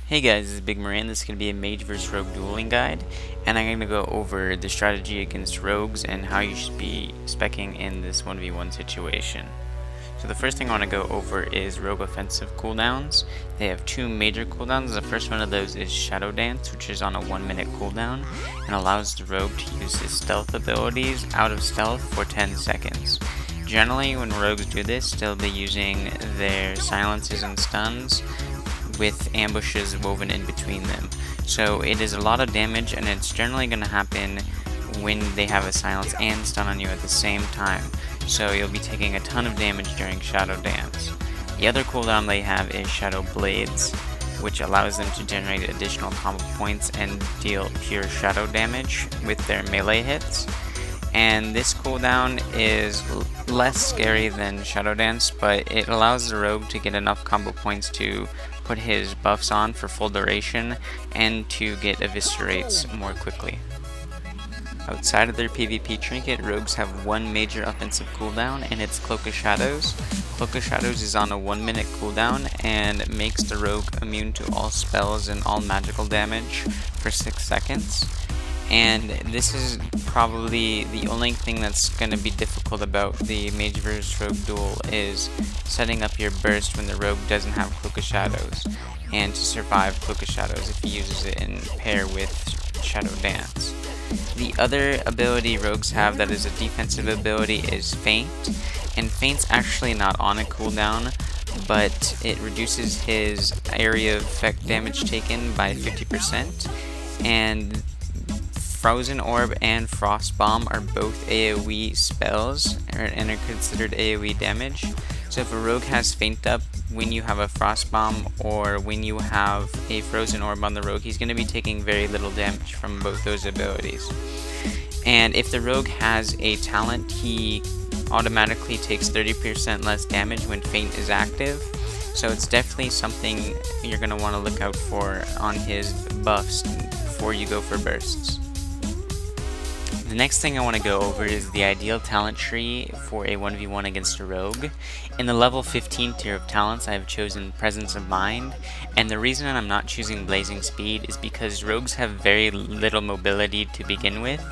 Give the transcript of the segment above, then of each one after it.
Hey guys, this is Bigmoran. This is going to be a Mage vs Rogue dueling guide, and I'm going to go over the strategy against rogues and how you should be speccing in this 1v1 situation. So the first thing I want to go over is rogue offensive cooldowns. They have two major cooldowns. The first one of those is Shadow Dance, which is on a 1-minute cooldown and allows the rogue to use his stealth abilities out of stealth for 10 seconds. Generally, when rogues do this, they'll be using their silences and stuns with ambushes woven in between them. So it is a lot of damage, and it's generally going to happen when they have a silence and stun on you at the same time. So you'll be taking a ton of damage during Shadow Dance. The other cooldown they have is Shadow Blades, which allows them to generate additional combo points and deal pure shadow damage with their melee hits. And this cooldown is less scary than Shadow Dance, but it allows the rogue to get enough combo points to put his buffs on for full duration and to get eviscerates more quickly. Outside of their PvP trinket, rogues have one major offensive cooldown, and it's Cloak of Shadows. Cloak of Shadows is on a 1-minute cooldown and makes the rogue immune to all spells and all magical damage for 6 seconds. And this is probably the only thing that's going to be difficult about the Mage vs Rogue duel is setting up your burst when the rogue doesn't have Cloak of Shadows, and to survive Cloak of Shadows if he uses it in pair with Shadow Dance. The other ability rogues have that is a defensive ability is Feint, and Feint's actually not on a cooldown, but it reduces his area of effect damage taken by 50%, and Frozen Orb and Frost Bomb are both AoE spells and are considered AoE damage. So if a rogue has Feint up when you have a Frost Bomb or when you have a Frozen Orb on the rogue, he's going to be taking very little damage from both those abilities. And if the rogue has a talent, he automatically takes 30% less damage when Feint is active. So it's definitely something you're going to want to look out for on his buffs before you go for bursts. The next thing I want to go over is the ideal talent tree for a 1v1 against a rogue. In the level 15 tier of talents, I have chosen Presence of Mind, and the reason I'm not choosing Blazing Speed is because rogues have very little mobility to begin with,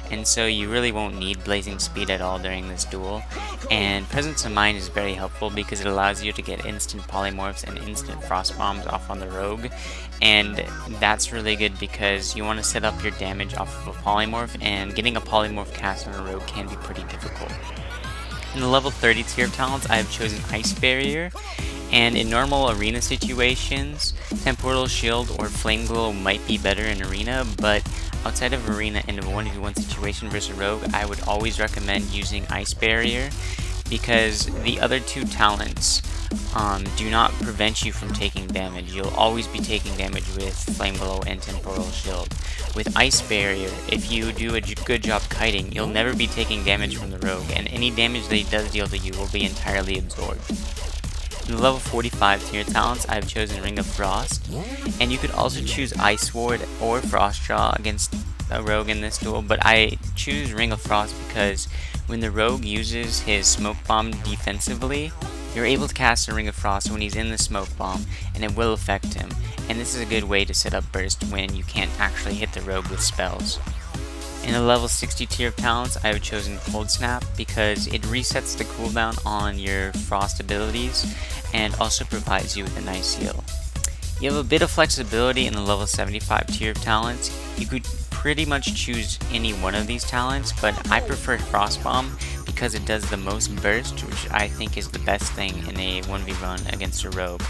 and so you really won't need Blazing Speed at all during this duel. And Presence of Mind is very helpful because it allows you to get instant polymorphs and instant frost bombs off on the rogue, and that's really good because you want to set up your damage off of a polymorph, and getting a polymorph cast on a rogue can be pretty difficult. In the level 30 tier of talents, I have chosen Ice Barrier, and in normal arena situations, Temporal Shield or Flame Glow might be better in arena, but outside of arena in a 1v1 situation versus rogue, I would always recommend using Ice Barrier because the other two talents do not prevent you from taking damage. You'll always be taking damage with Flame Glow and Temporal Shield. With Ice Barrier, if you do a good job kiting, you'll never be taking damage from the rogue, and any damage that he does deal to you will be entirely absorbed. In the level 45 tier talents, I have chosen Ring of Frost, and you could also choose Ice Ward or Frost Jaw against a rogue in this duel, but I choose Ring of Frost because when the rogue uses his Smoke Bomb defensively, you're able to cast a Ring of Frost when he's in the Smoke Bomb, and it will affect him, and this is a good way to set up burst when you can't actually hit the rogue with spells. In the level 60 tier of talents, I have chosen Cold Snap because it resets the cooldown on your frost abilities and also provides you with a nice heal. You have a bit of flexibility in the level 75 tier of talents. You could pretty much choose any one of these talents, but I prefer Frost Bomb because it does the most burst, which I think is the best thing in a 1v1 against a rogue.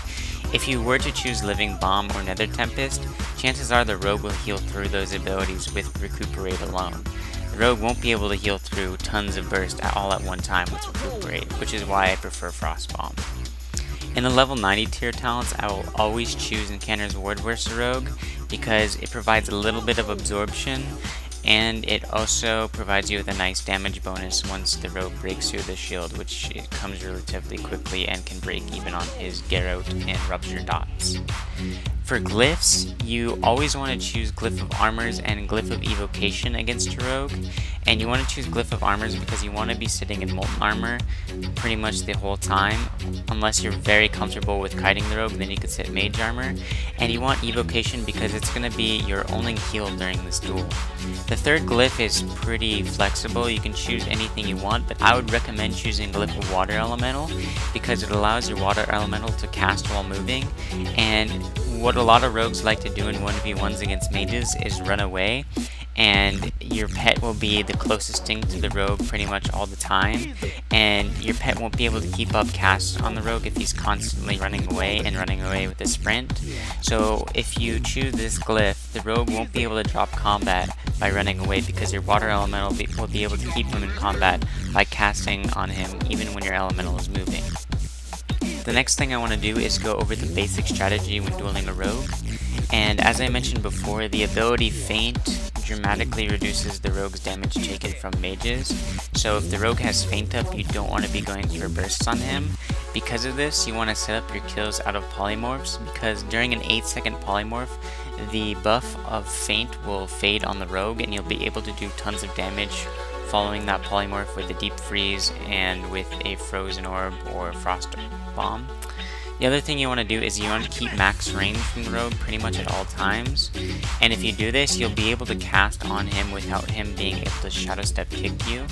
If you were to choose Living Bomb or Nether Tempest, chances are the rogue will heal through those abilities with Recuperate alone. The rogue won't be able to heal through tons of burst all at one time with Recuperate, which is why I prefer Frost Bomb. In the level 90 tier talents, I will always choose Incanter's Ward vs Rogue because it provides a little bit of absorption, and it also provides you with a nice damage bonus once the rogue breaks through the shield, which it comes relatively quickly and can break even on his Garrote and Rupture dots. For glyphs, you always want to choose Glyph of Armors and Glyph of Evocation against a rogue, And you want to choose Glyph of Armors because you want to be sitting in Molten Armor pretty much the whole time. Unless you're very comfortable with kiting the rogue, then you could sit Mage Armor. And you want Evocation because it's going to be your only heal during this duel. The third glyph is pretty flexible. You can choose anything you want, but I would recommend choosing Glyph of Water Elemental because it allows your Water Elemental to cast while moving. And what a lot of rogues like to do in 1v1s against mages is run away, and your pet will be the closest thing to the rogue pretty much all the time, and your pet won't be able to keep up casts on the rogue if he's constantly running away with a sprint. So if you choose this glyph, the rogue won't be able to drop combat by running away because your water elemental will be able to keep him in combat by casting on him even when your elemental is moving. The next thing I want to do is go over the basic strategy when dueling a rogue. And as I mentioned before, the ability Feint dramatically reduces the rogue's damage taken from mages. So if the rogue has Feint up, you don't want to be going for bursts on him. Because of this, you want to set up your kills out of polymorphs, because during an 8-second polymorph, the buff of Feint will fade on the rogue and you'll be able to do tons of damage following that polymorph with a deep freeze and with a frozen orb or frost bomb. The other thing you want to do is you want to keep max range from the rogue pretty much at all times, and if you do this, you'll be able to cast on him without him being able to shadow step kick you.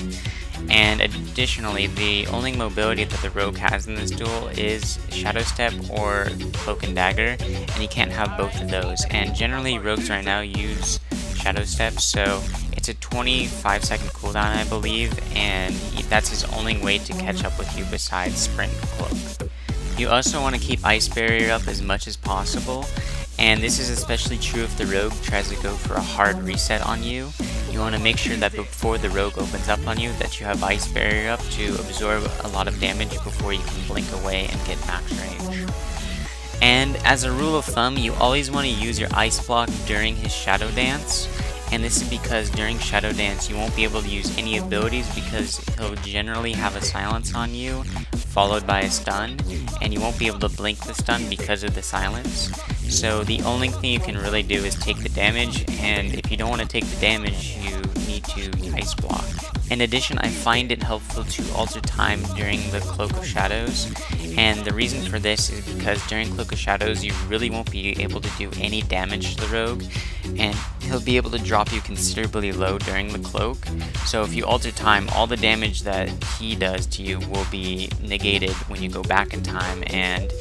And additionally, the only mobility that the rogue has in this duel is shadow step or cloak and dagger, and he can't have both of those. And generally rogues right now use shadow step, so it's a 25-second cooldown, I believe, and that's his only way to catch up with you besides sprint and cloak. You also want to keep ice barrier up as much as possible, and this is especially true if the rogue tries to go for a hard reset on you. You want to make sure that before the rogue opens up on you that you have ice barrier up to absorb a lot of damage before you can blink away and get max range. And as a rule of thumb, you always want to use your ice block during his shadow dance. And this is because during Shadow Dance you won't be able to use any abilities because he'll generally have a silence on you followed by a stun, and you won't be able to blink the stun because of the silence. So the only thing you can really do is take the damage, and if you don't want to take the damage, you need to ice block. In addition, I find it helpful to alter time during the Cloak of Shadows, and the reason for this is because during Cloak of Shadows you really won't be able to do any damage to the rogue, and he'll be able to drop you considerably low during the cloak. So if you alter time, all the damage that he does to you will be negated when you go back in time, and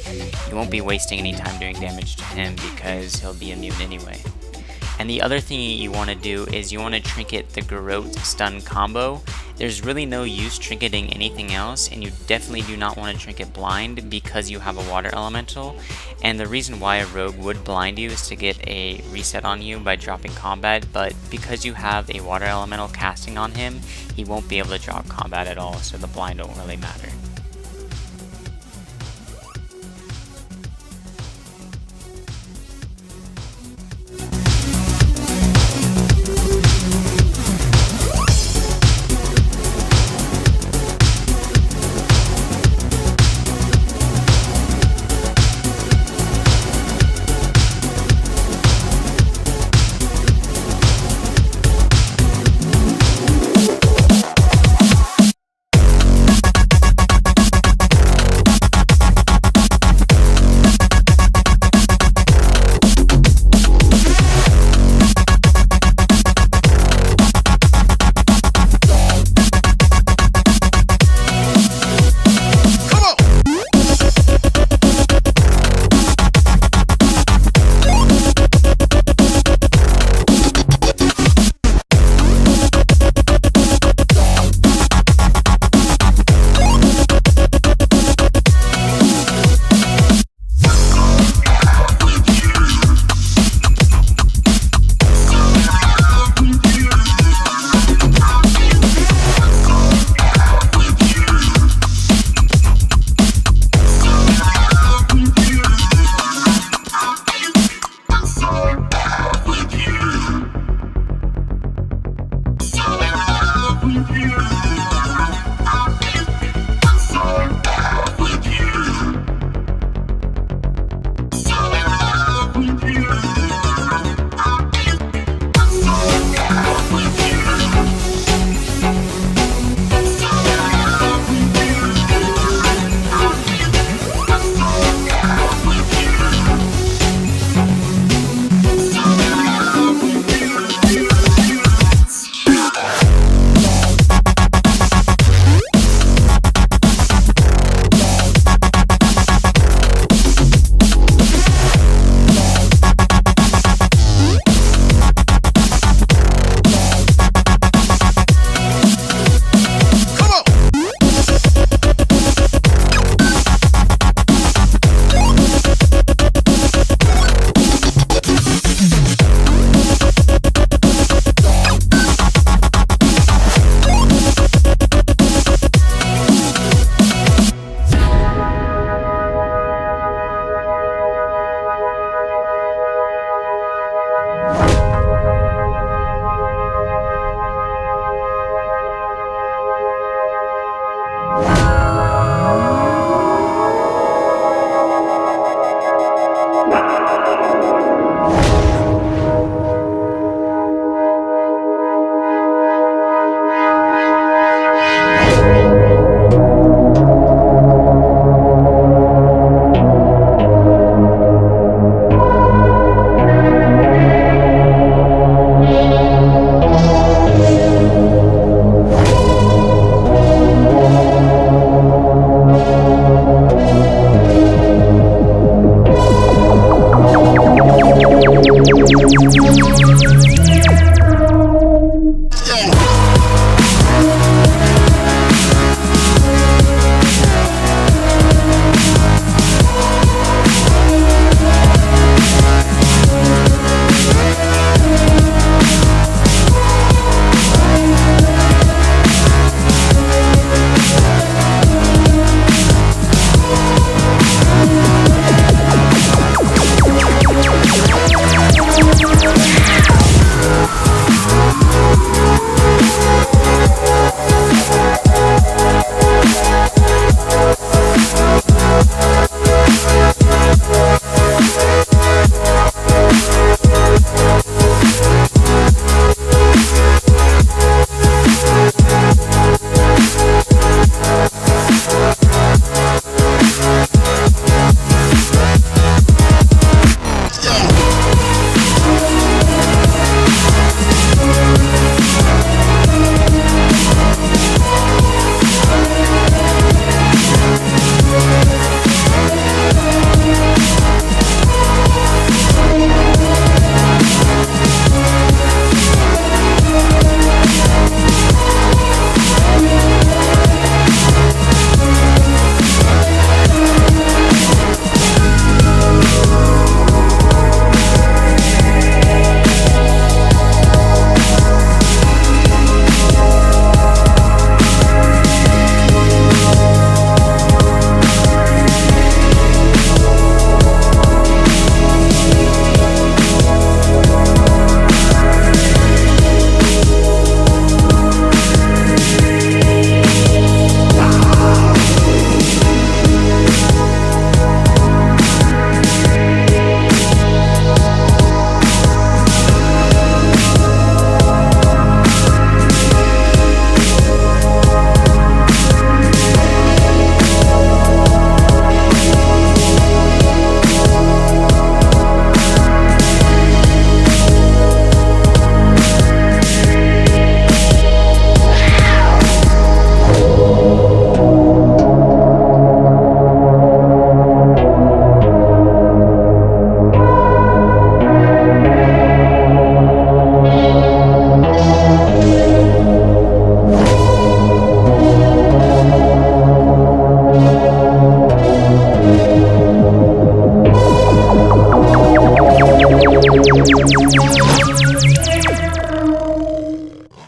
you won't be wasting any time doing damage to him because he'll be immune anyway. And the other thing you want to do is you want to trinket the Garrote stun combo. There's really no use trinketing anything else, and you definitely do not want to trinket blind because you have a water elemental. And the reason why a rogue would blind you is to get a reset on you by dropping combat, but because you have a water elemental casting on him, he won't be able to drop combat at all, so the blind don't really matter.